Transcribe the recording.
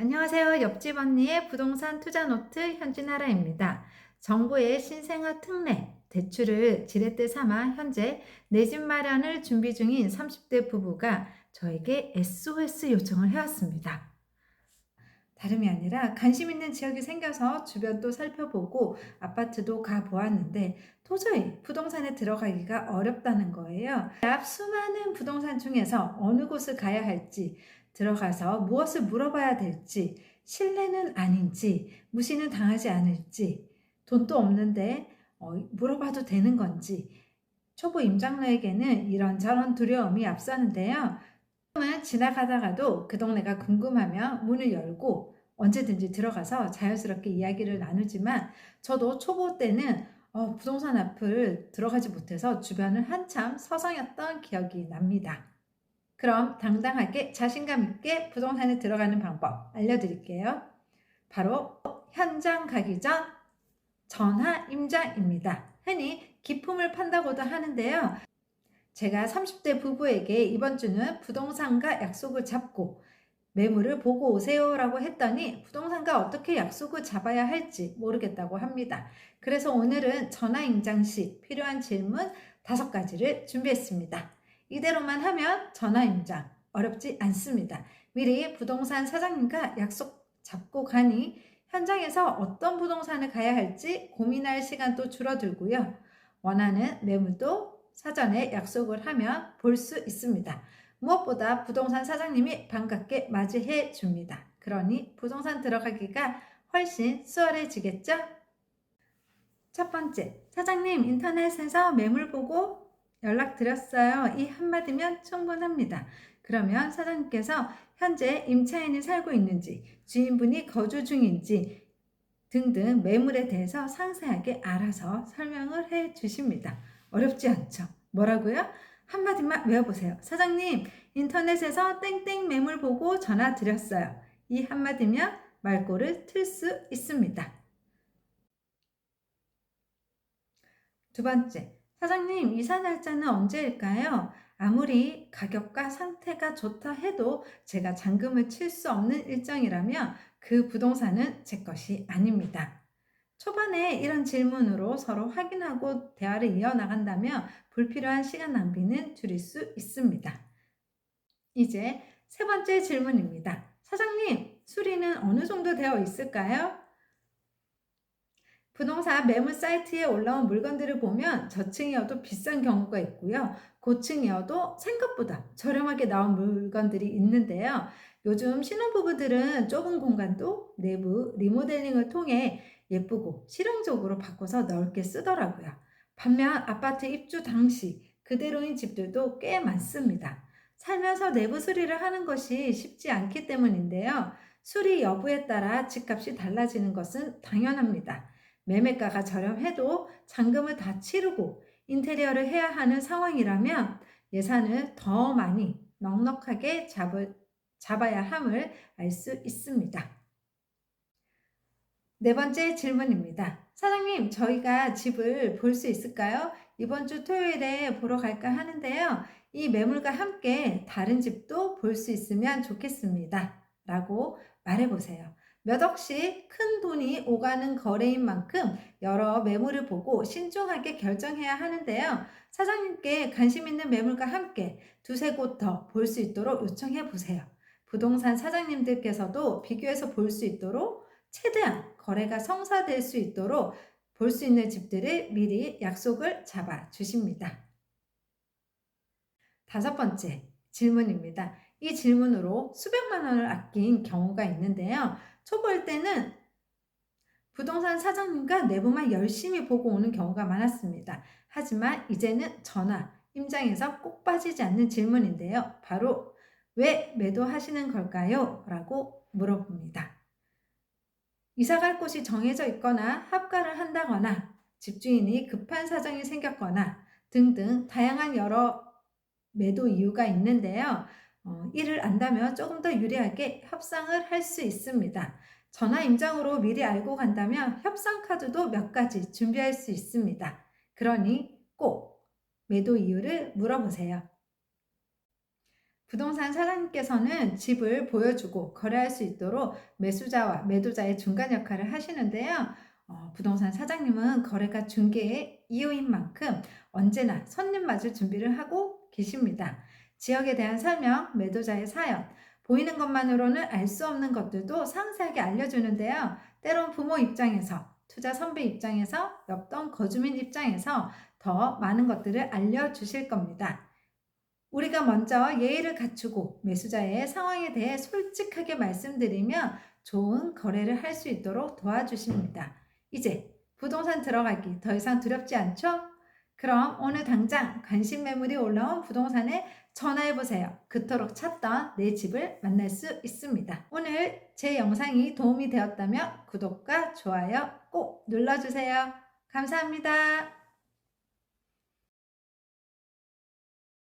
안녕하세요. 옆집 언니의 부동산 투자 노트 현진아라입니다. 정부의 신생아 특례 대출을 지렛대 삼아 현재 내 집 마련을 준비 중인 30대 부부가 저에게 SOS 요청을 해왔습니다. 다름이 아니라 관심 있는 지역이 생겨서 주변도 살펴보고 아파트도 가보았는데 도저히 부동산에 들어가기가 어렵다는 거예요. 앞 수많은 부동산 중에서 어느 곳을 가야 할지, 들어가서 무엇을 물어봐야 될지, 실례는 아닌지, 무시는 당하지 않을지, 돈도 없는데 물어봐도 되는 건지, 초보 임장로에게는 이런저런 두려움이 앞서는데요. 지나가다가도 그 동네가 궁금하면 문을 열고 언제든지 들어가서 자연스럽게 이야기를 나누지만 저도 초보 때는 부동산 앞을 들어가지 못해서 주변을 한참 서성였던 기억이 납니다. 그럼 당당하게 자신감 있게 부동산에 들어가는 방법 알려드릴게요. 바로 현장 가기 전 전화 임장입니다. 흔히 기품을 판다고도 하는데요. 제가 30대 부부에게 이번 주는 부동산과 약속을 잡고 매물을 보고 오세요 라고 했더니 부동산과 어떻게 약속을 잡아야 할지 모르겠다고 합니다. 그래서 오늘은 전화 임장 시 필요한 질문 5가지를 준비했습니다. 이대로만 하면 전화 임장 어렵지 않습니다. 미리 부동산 사장님과 약속 잡고 가니 현장에서 어떤 부동산을 가야 할지 고민할 시간도 줄어들고요. 원하는 매물도 사전에 약속을 하면 볼 수 있습니다. 무엇보다 부동산 사장님이 반갑게 맞이해 줍니다. 그러니 부동산 들어가기가 훨씬 수월해지겠죠? 첫 번째, 사장님 인터넷에서 매물 보고 연락드렸어요. 이 한마디면 충분합니다. 그러면 사장님께서 현재 임차인이 살고 있는지, 주인분이 거주 중인지 등등 매물에 대해서 상세하게 알아서 설명을 해 주십니다. 어렵지 않죠? 뭐라고요? 한마디만 외워보세요. 사장님, 인터넷에서 땡땡 매물 보고 전화 드렸어요. 이 한마디면 말꼬를 틀 수 있습니다. 두 번째, 사장님, 이사 날짜는 언제일까요? 아무리 가격과 상태가 좋다 해도 제가 잔금을 칠 수 없는 일정이라면 그 부동산은 제 것이 아닙니다. 초반에 이런 질문으로 서로 확인하고 대화를 이어나간다면 불필요한 시간 낭비는 줄일 수 있습니다. 이제 세 번째 질문입니다. 사장님, 수리는 어느 정도 되어 있을까요? 부동산 매물 사이트에 올라온 물건들을 보면 저층이어도 비싼 경우가 있고요. 고층이어도 생각보다 저렴하게 나온 물건들이 있는데요. 요즘 신혼부부들은 좁은 공간도 내부 리모델링을 통해 예쁘고 실용적으로 바꿔서 넓게 쓰더라고요. 반면 아파트 입주 당시 그대로인 집들도 꽤 많습니다. 살면서 내부 수리를 하는 것이 쉽지 않기 때문인데요. 수리 여부에 따라 집값이 달라지는 것은 당연합니다. 매매가가 저렴해도 잔금을 다 치르고 인테리어를 해야 하는 상황이라면 예산을 더 많이 넉넉하게 잡아야 함을 알 수 있습니다. 네 번째 질문입니다. 사장님, 저희가 집을 볼 수 있을까요? 이번 주 토요일에 보러 갈까 하는데요. 이 매물과 함께 다른 집도 볼 수 있으면 좋겠습니다. 라고 말해보세요. 몇 억씩 큰 돈이 오가는 거래인 만큼 여러 매물을 보고 신중하게 결정해야 하는데요. 사장님께 관심 있는 매물과 함께 두세 곳 더 볼 수 있도록 요청해 보세요. 부동산 사장님들께서도 비교해서 볼 수 있도록 최대한 거래가 성사될 수 있도록 볼 수 있는 집들을 미리 약속을 잡아 주십니다. 5번째 질문입니다. 이 질문으로 수백만 원을 아낀 경우가 있는데요. 초보일 때는 부동산 사장님과 내부만 열심히 보고 오는 경우가 많았습니다. 하지만 이제는 전화, 임장에서 꼭 빠지지 않는 질문인데요. 바로 왜 매도하시는 걸까요? 라고 물어봅니다. 이사갈 곳이 정해져 있거나 합가를 한다거나 집주인이 급한 사정이 생겼거나 등등 다양한 여러 매도 이유가 있는데요. 이를 안다면 조금 더 유리하게 협상을 할 수 있습니다. 전화 임장으로 미리 알고 간다면 협상 카드도 몇 가지 준비할 수 있습니다. 그러니 꼭 매도 이유를 물어보세요. 부동산 사장님께서는 집을 보여주고 거래할 수 있도록 매수자와 매도자의 중간 역할을 하시는데요. 부동산 사장님은 거래가 중개의 이유인 만큼 언제나 손님 맞을 준비를 하고 계십니다. 지역에 대한 설명, 매도자의 사연, 보이는 것만으로는 알 수 없는 것들도 상세하게 알려주는데요. 때론 부모 입장에서, 투자 선배 입장에서, 옆동 거주민 입장에서 더 많은 것들을 알려주실 겁니다. 우리가 먼저 예의를 갖추고 매수자의 상황에 대해 솔직하게 말씀드리면 좋은 거래를 할 수 있도록 도와주십니다. 이제 부동산 들어가기 더 이상 두렵지 않죠? 그럼 오늘 당장 관심 매물이 올라온 부동산에 전화해 보세요. 그토록 찾던 내 집을 만날 수 있습니다. 오늘 제 영상이 도움이 되었다면 구독과 좋아요 꼭 눌러주세요. 감사합니다.